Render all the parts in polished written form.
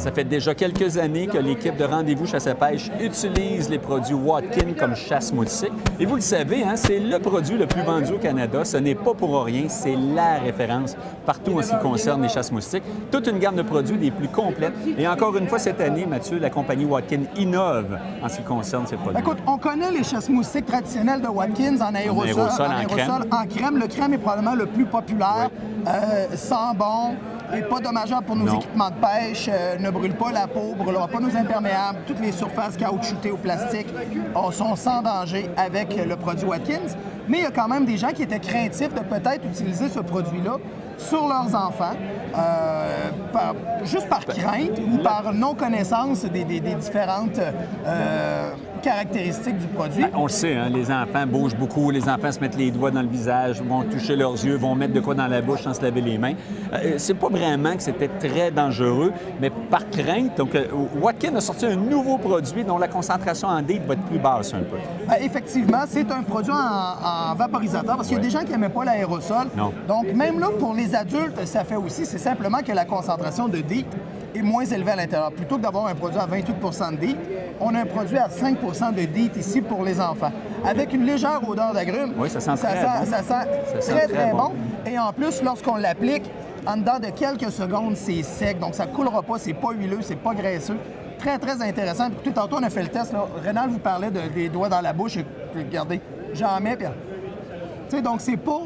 Ça fait déjà quelques années que l'équipe de Rendez-vous Chasse à Pêche utilise les produits Watkin comme chasse moustique. Et vous le savez, hein, c'est le produit le plus vendu au Canada. Ce n'est pas pour rien, c'est la référence partout en ce qui concerne les chasses moustiques. Toute une gamme de produits des plus complètes. Et encore une fois, cette année, Mathieu, la compagnie Watkin innove en ce qui concerne ces produits. Écoute, on connaît les chasses moustiques traditionnelles de Watkins en aérosol, en crème. Le crème est probablement le plus populaire, sent bon. Et pas dommageable pour nos équipements de pêche, ne brûle pas la peau, ne brûlera pas nos imperméables. Toutes les surfaces caoutchoutées ou plastiques sont sans danger avec le produit Watkins. Mais il y a quand même des gens qui étaient craintifs de peut-être utiliser ce produit-là sur leurs enfants, juste par crainte ou par non-connaissance des différentes caractéristiques du produit. On le sait, hein, les enfants bougent beaucoup, les enfants se mettent les doigts dans le visage, vont toucher leurs yeux, vont mettre de quoi dans la bouche sans se laver les mains. C'est pas vraiment que c'était très dangereux, mais par crainte, donc Watkin a sorti un nouveau produit dont la concentration en DEET va être plus basse un peu. Effectivement, c'est un produit en vaporisateur parce qu'il y a des gens qui n'aimaient pas l'aérosol. Donc même là, pour les adultes, ça fait aussi, c'est simplement que la concentration de DEET est moins élevée à l'intérieur. Plutôt que d'avoir un produit à 28 de DEET, on a un produit à 5 de DEET ici pour les enfants. Avec une légère odeur d'agrumes. Oui, ça sent très bon. Et en plus, lorsqu'on l'applique, en dedans de quelques secondes, c'est sec. Donc, ça ne coulera pas, c'est pas huileux, c'est pas graisseux. Très, très intéressant. Écoutez, tantôt, on a fait le test. Là. Rénal vous parlait des doigts dans la bouche. Et, regardez, j'en mets. Puis... Tu sais, donc, c'est pas...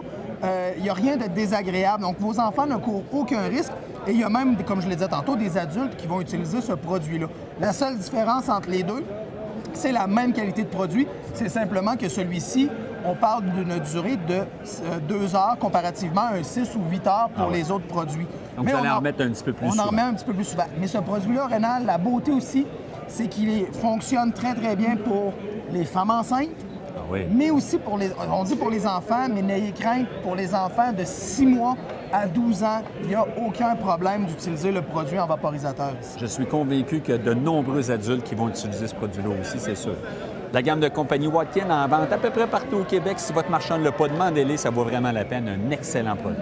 Il n'y a rien de désagréable. Donc, vos enfants ne courent aucun risque. Et il y a même, comme je l'ai dit tantôt, des adultes qui vont utiliser ce produit-là. La seule différence entre les deux, c'est la même qualité de produit. C'est simplement que celui-ci, on parle d'une durée de 2 heures comparativement à un 6 ou 8 heures pour les autres produits. Donc, vous allez en remettre un petit peu plus souvent. On en remet un petit peu plus souvent. Mais ce produit-là, Rénal, la beauté aussi, c'est qu'il fonctionne très, très bien pour les femmes enceintes, mais aussi pour les... On dit pour les enfants, mais n'ayez crainte, pour les enfants de 6 mois à 12 ans, il n'y a aucun problème d'utiliser le produit en vaporisateur. Je suis convaincu qu'il y a de nombreux adultes qui vont utiliser ce produit-là aussi, c'est sûr. La gamme de compagnie Watkin en vente à peu près partout au Québec. Si votre marchand ne l'a pas, demandez-les, ça vaut vraiment la peine. Un excellent produit.